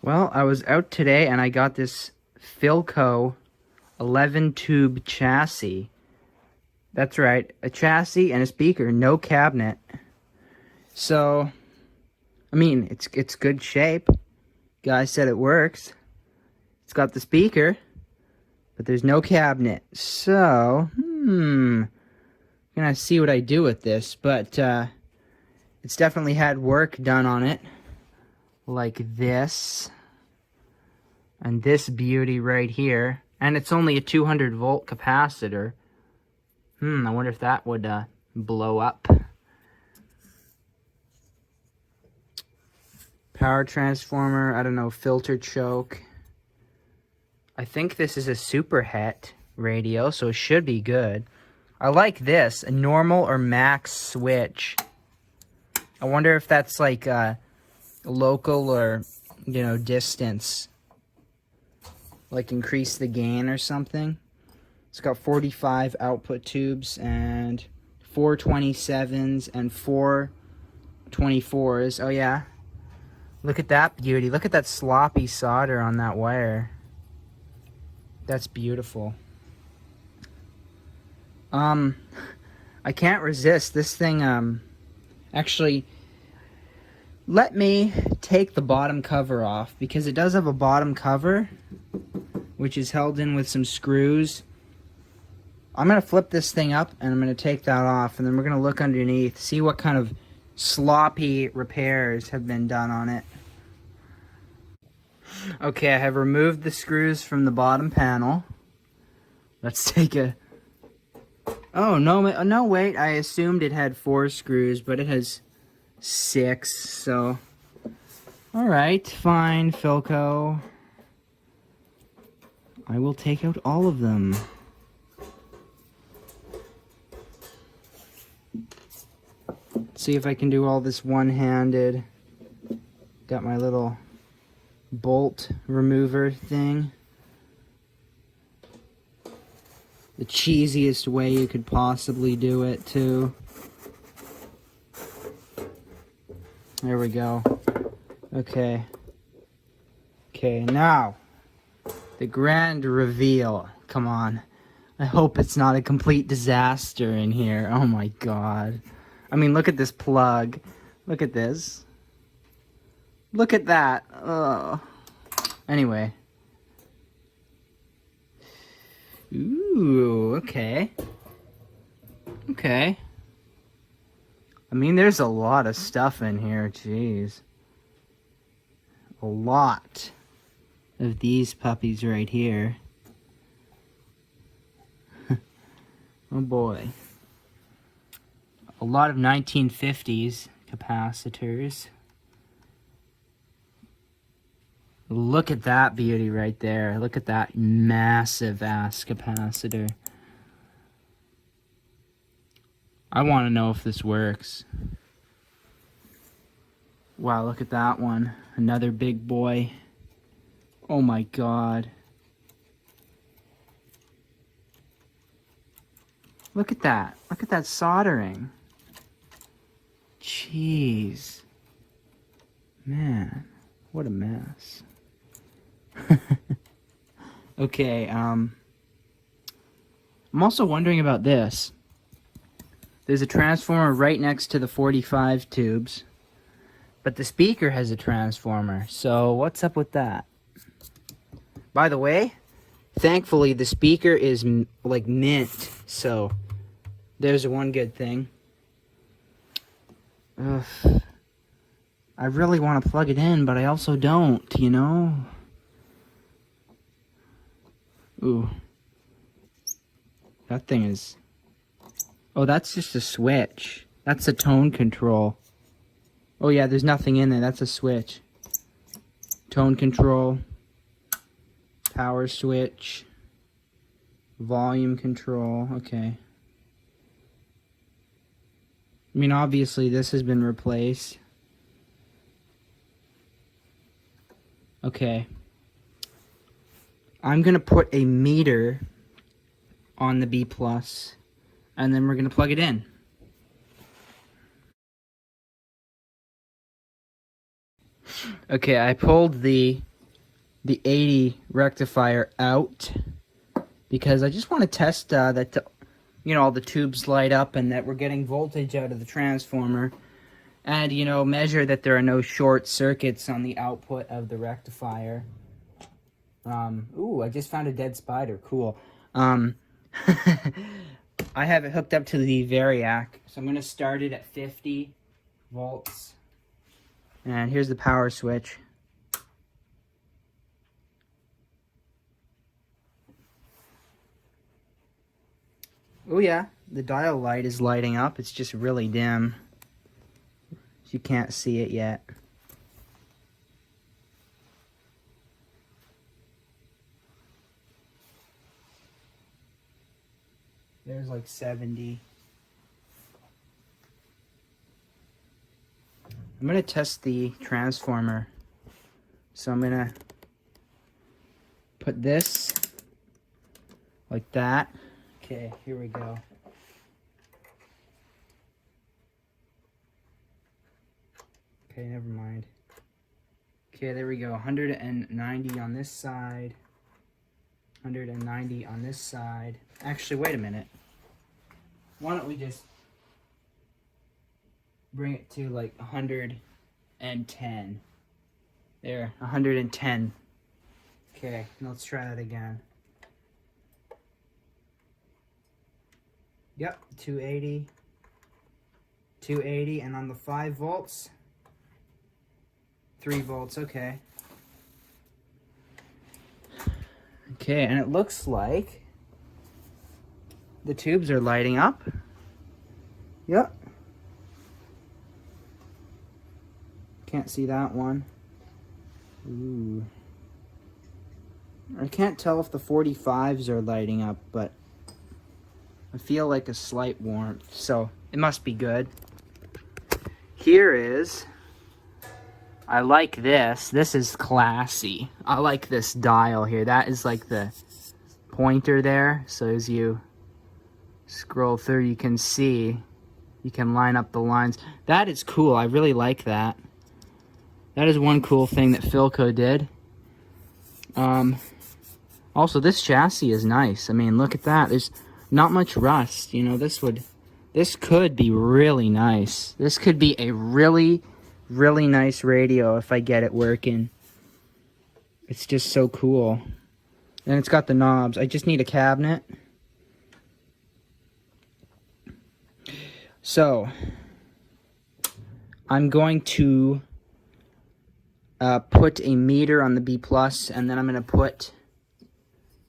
Well, I was out today and I got this PHILCO 11-tube chassis. That's right, a chassis and a speaker, no cabinet. So, I mean, it's good shape. Guy said it works. It's got the speaker, but there's no cabinet. So, gonna see what I do with this, but it's definitely had work done on it. Like this. And this beauty right here. And it's only a 200 volt capacitor. I wonder if that would blow up. Power transformer, I don't know, filter choke. I think this is a superhet radio, so it should be good. I like this, a normal or max switch. I wonder if that's like local or, you know, distance. Like increase the gain or something. It's got 45 output tubes and 4 27s and 4 24s. Oh yeah. Look at that beauty. Look at that sloppy solder on that wire. That's beautiful. I can't resist. This thing, actually, let me take the bottom cover off, because it does have a bottom cover, which is held in with some screws. I'm going to flip this thing up, and I'm going to take that off, and then we're going to look underneath, see what kind of sloppy repairs have been done on it. Okay, I have removed the screws from the bottom panel. Let's take a... Oh, no, wait, I assumed it had 4 screws, but it has 6, so... Alright, fine, PHILCO. I will take out all of them. See if I can do all this one-handed. Got my little bolt remover thing. The cheesiest way you could possibly do it, too. There we go. Okay. Okay, now, the grand reveal. Come on. I hope it's not a complete disaster in here. Oh my god. I mean, look at this plug. Look at this. Look at that. Ugh. Anyway. Ooh, okay. Okay. I mean, there's a lot of stuff in here, jeez. A lot of these puppies right here. Oh boy. A lot of 1950s capacitors. Look at that beauty right there. Look at that massive ass capacitor. I want to know if this works. Wow, look at that one. Another big boy. Oh my god. Look at that. Look at that soldering. Jeez. Man, what a mess. Okay, I'm also wondering about this. There's a transformer right next to the 45 tubes, but the speaker has a transformer, so what's up with that? By the way, thankfully the speaker is like mint, so there's one good thing. Ugh. I really want to plug it in, but I also don't, you know? Ooh. That thing is... Oh, that's just a switch. That's a tone control. Oh yeah, there's nothing in there. That's a switch. Tone control. Power switch. Volume control. Okay. I mean, obviously this has been replaced. Okay. I'm going to put a meter on the B+, and then we're going to plug it in. Okay, I pulled the the 80 rectifier out because I just want to test that, you know, all the tubes light up and that we're getting voltage out of the transformer. And, you know, measure that there are no short circuits on the output of the rectifier. Ooh, I just found a dead spider. Cool. I have it hooked up to the Variac, so I'm going to start it at 50 volts. And here's the power switch. Oh yeah, the dial light is lighting up. It's just really dim. You can't see it yet. There's like 70. I'm going to test the transformer. So I'm going to put this like that. Okay, here we go. Okay, never mind. Okay, there we go. 190 on this side. 190 on this side. Actually, wait a minute. Why don't we just bring it to like 110. There, 110. Okay, let's try that again. Yep, 280. 280, and on the 5 volts, 3 volts, okay. Okay, and it looks like the tubes are lighting up. Yep. Can't see that one. Ooh. I can't tell if the 45s are lighting up, but I feel like a slight warmth, so it must be good. Here is, I like this. This is classy. I like this dial here. That is like the pointer there. So as you scroll through, you can see, you can line up the lines. That is cool. I really like that. That is one cool thing that PHILCO did. Also, this chassis is nice. I mean, look at that. There's not much rust. You know, this could be really nice. This could be a really nice radio if I get it working. It's just so cool. And it's got the knobs. I just need a cabinet. So, I'm going to put a meter on the B+, and then I'm going to put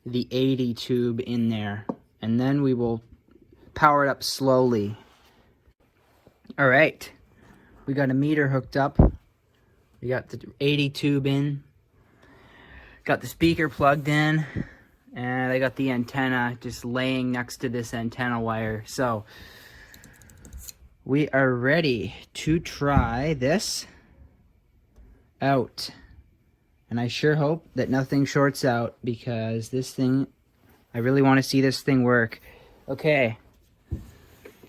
the 80 tube in there. And then we will power it up slowly. All right. We got a meter hooked up. We got the 80 tube in. Got the speaker plugged in. And I got the antenna just laying next to this antenna wire. So, we are ready to try this out. And I sure hope that nothing shorts out, because this thing, I really want to see this thing work. Okay.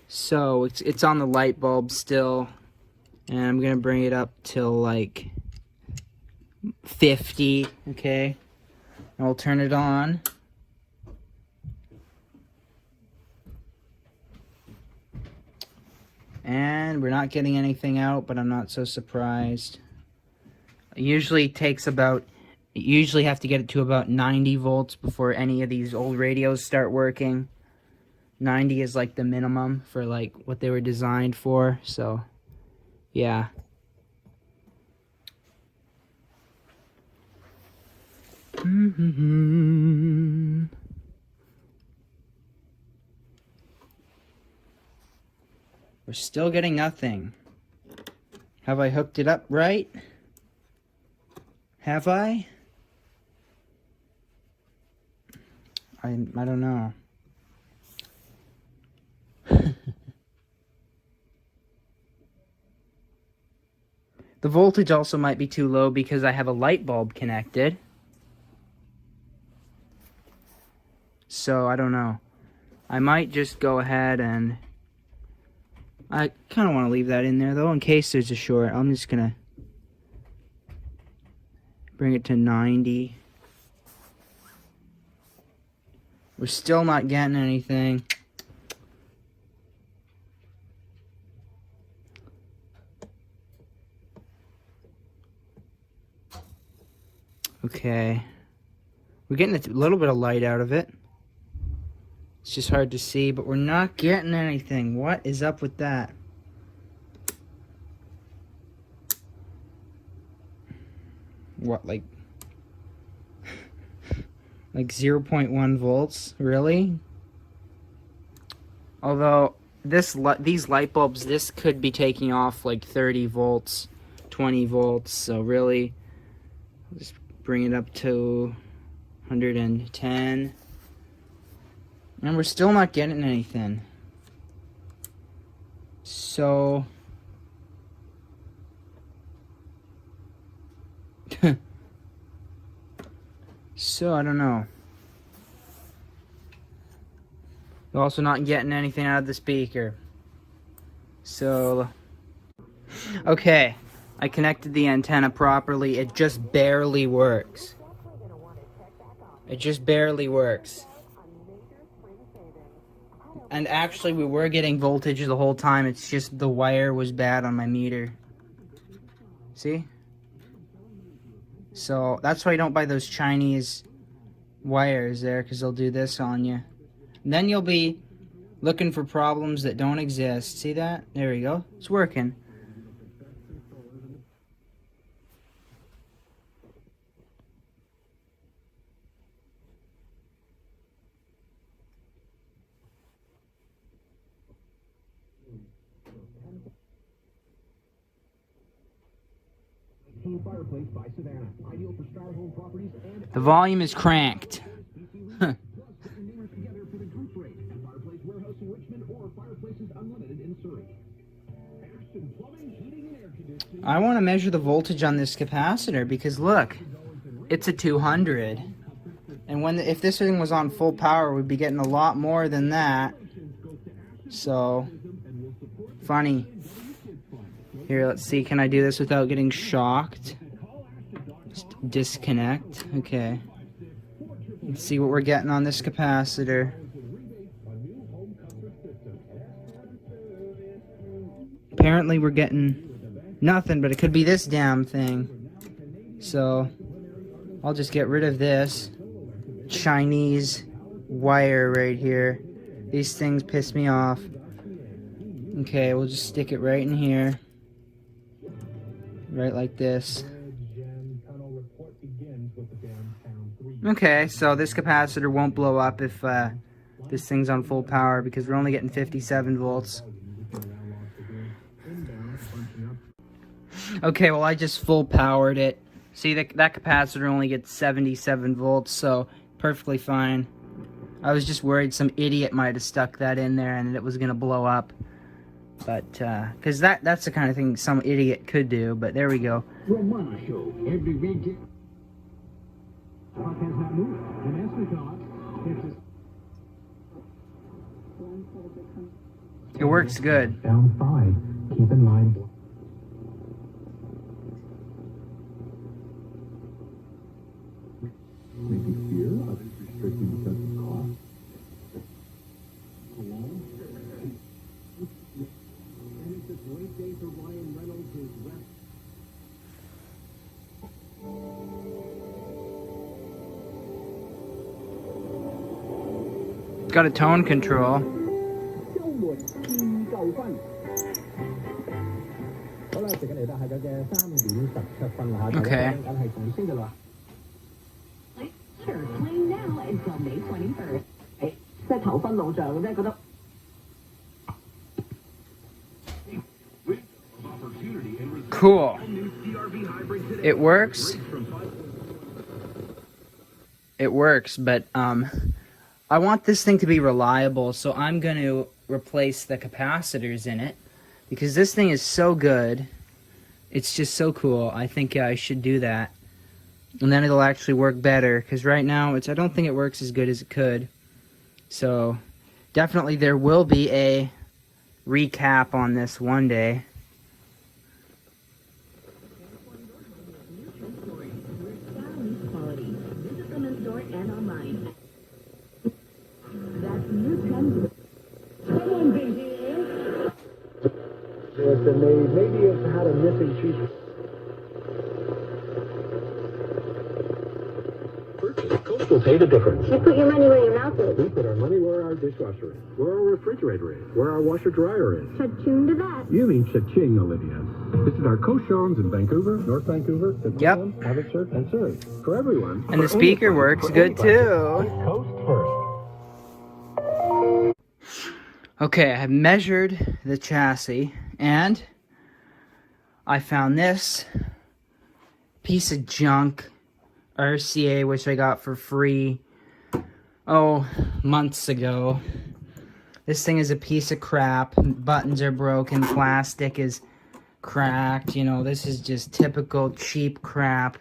So, it's on the light bulb still. And I'm going to bring it up till like 50, okay? And we'll turn it on. And we're not getting anything out, but I'm not so surprised. It usually takes about, you usually have to get it to about 90 volts before any of these old radios start working. 90 is like the minimum for like what they were designed for, so yeah. We're still getting nothing. Have I hooked it up right? Have I? I don't know. The voltage also might be too low because I have a light bulb connected. So, I don't know. I might just go ahead and... I kind of want to leave that in there, though, in case there's a short. I'm just going to Bring it to 90. We're still not getting anything. Okay. We're getting a little bit of light out of it. It's just hard to see, but we're not getting anything. What is up with that? What, like 0.1 volts? Really? Although these light bulbs, this could be taking off like 30 volts, 20 volts. So really, just bring it up to 110. And we're still not getting anything. So so I don't know. We're also not getting anything out of the speaker. So okay, I connected the antenna properly. It just barely works. It just barely works. And actually, we were getting voltage the whole time. It's just the wire was bad on my meter. See? So that's why you don't buy those Chinese wires there, because they'll do this on you. And then you'll be looking for problems that don't exist. See that? There we go. It's working. The volume is cranked. I want to measure the voltage on this capacitor because look, it's a 200. And if this thing was on full power, we'd be getting a lot more than that. So, funny. Here, let's see. Can I do this without getting shocked? Just disconnect. Okay. Let's see what we're getting on this capacitor. Apparently we're getting nothing, but it could be this damn thing. So, I'll just get rid of this Chinese wire right here. These things piss me off. Okay, we'll just stick it right in here. Right like this. Okay, so this capacitor won't blow up if this thing's on full power because we're only getting 57 volts. Okay, well I just full powered it. See, that capacitor only gets 77 volts, so perfectly fine. I was just worried some idiot might have stuck that in there and it was going to blow up. But, because that's the kind of thing some idiot could do, but there we go. It works good. Down 5. Keep in mind. Maybe fear of restricting because of cost. And it's a great day for Ryan Reynolds' rep. It's got a tone control. Okay. Playing now until May 21st. Cool. It works. It works, but I want this thing to be reliable, so I'm going to replace the capacitors in it because this thing is so good. It's just so cool. I think I should do that. And then it'll actually work better because right now I don't think it works as good as it could. So definitely there will be a recap on this one day. and online. That's new 10. Come on, baby. Yes, and maybe it's had a missing piece. Coast will pay the difference. You put your money where your mouth is. We put our money where our dishwasher is, where our refrigerator is, where our washer dryer is. Cha-ching to that. You mean cha-ching, Olivia. Visit our Coast showrooms in Vancouver, North Vancouver, Fitzroy, Abbotsford, and Surrey. For everyone. And the for any speaker price, works for good any budget. too. Coast first. Okay, I have measured the chassis and I found this piece of junk RCA, which I got for free, months ago. This thing is a piece of crap. Buttons are broken, plastic is cracked. You know, this is just typical cheap crap.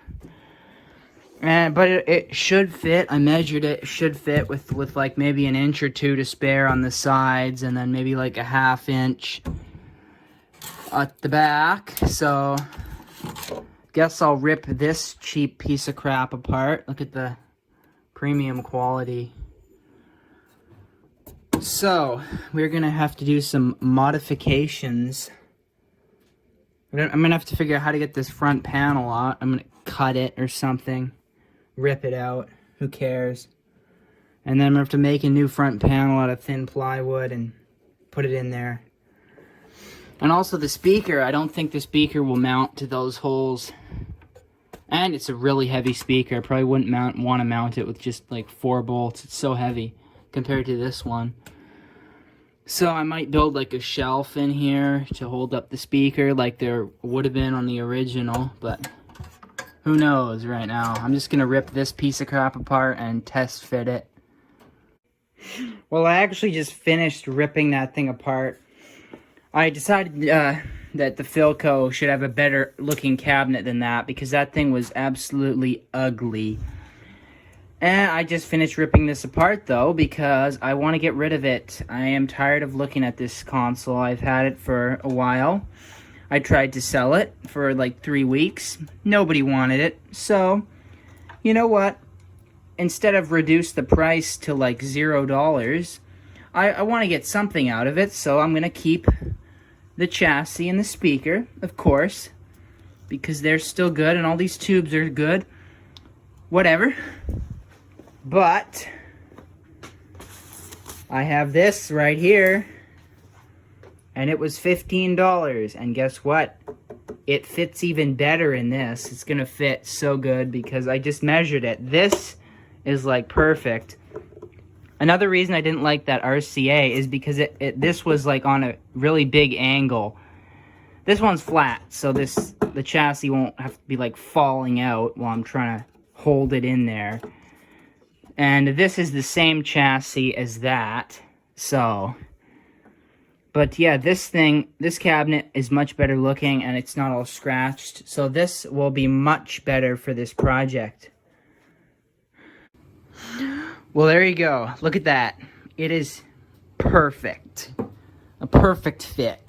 But it should fit. I measured it. It should fit with like maybe an inch or two to spare on the sides, and then maybe like a ½ inch at the back. So guess I'll rip this cheap piece of crap apart. Look at the premium quality. So we're gonna have to do some modifications. I'm gonna have to figure out how to get this front panel out. I'm gonna cut it or something, rip it out, who cares. And then I'm gonna have to make a new front panel out of thin plywood and put it in there. And also the speaker, I don't think the speaker will mount to those holes. And it's a really heavy speaker. I probably wouldn't want to mount it with just like 4 bolts. It's so heavy compared to this one. So I might build like a shelf in here to hold up the speaker like there would have been on the original, but who knows right now. I'm just going to rip this piece of crap apart and test fit it. Well, I actually just finished ripping that thing apart. I decided that the PHILCO should have a better looking cabinet than that because that thing was absolutely ugly. And I just finished ripping this apart though because I want to get rid of it. I am tired of looking at this console. I've had it for a while. I tried to sell it for like 3 weeks. Nobody wanted it. So, you know what? Instead of reduce the price to like $0, I want to get something out of it. So I'm going to keep the chassis and the speaker, of course, because they're still good and all these tubes are good. Whatever. But I have this right here, and it was $15. And guess what? It fits even better in this. It's gonna fit so good because I just measured it. This is like perfect. Another reason I didn't like that RCA is because this was like on a really big angle. This one's flat, so the chassis won't have to be like falling out while I'm trying to hold it in there. And this is the same chassis as that, so. But yeah, this cabinet is much better looking and it's not all scratched. So this will be much better for this project. Well, there you go. Look at that. It is perfect. A perfect fit.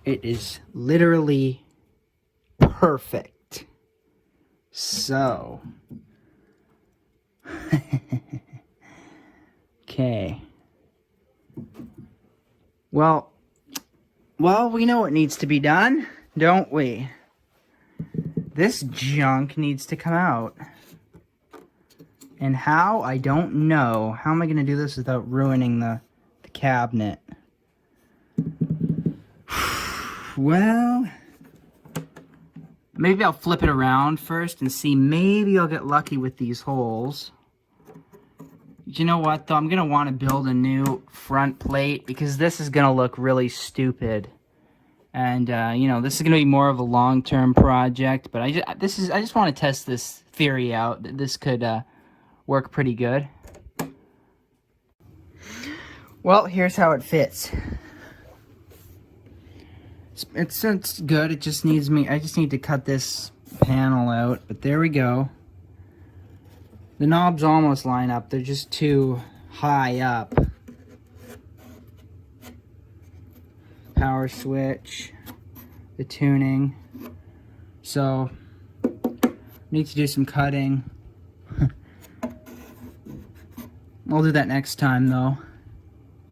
It is literally perfect. So. Okay. Well, we know what needs to be done, don't we? This junk needs to come out. And how? I don't know. How am I going to do this without ruining the cabinet? Well, maybe I'll flip it around first and see. Maybe I'll get lucky with these holes. You know what, though? I'm going to want to build a new front plate because this is going to look really stupid. And, you know, this is going to be more of a long-term project. But I just want to test this theory out. That this could work pretty good. Well, here's how it fits. It's good. It just needs me. I just need to cut this panel out. But there we go. The knobs almost line up. They're just too high up. Power switch. The tuning. So, need to do some cutting. I'll do that next time, though.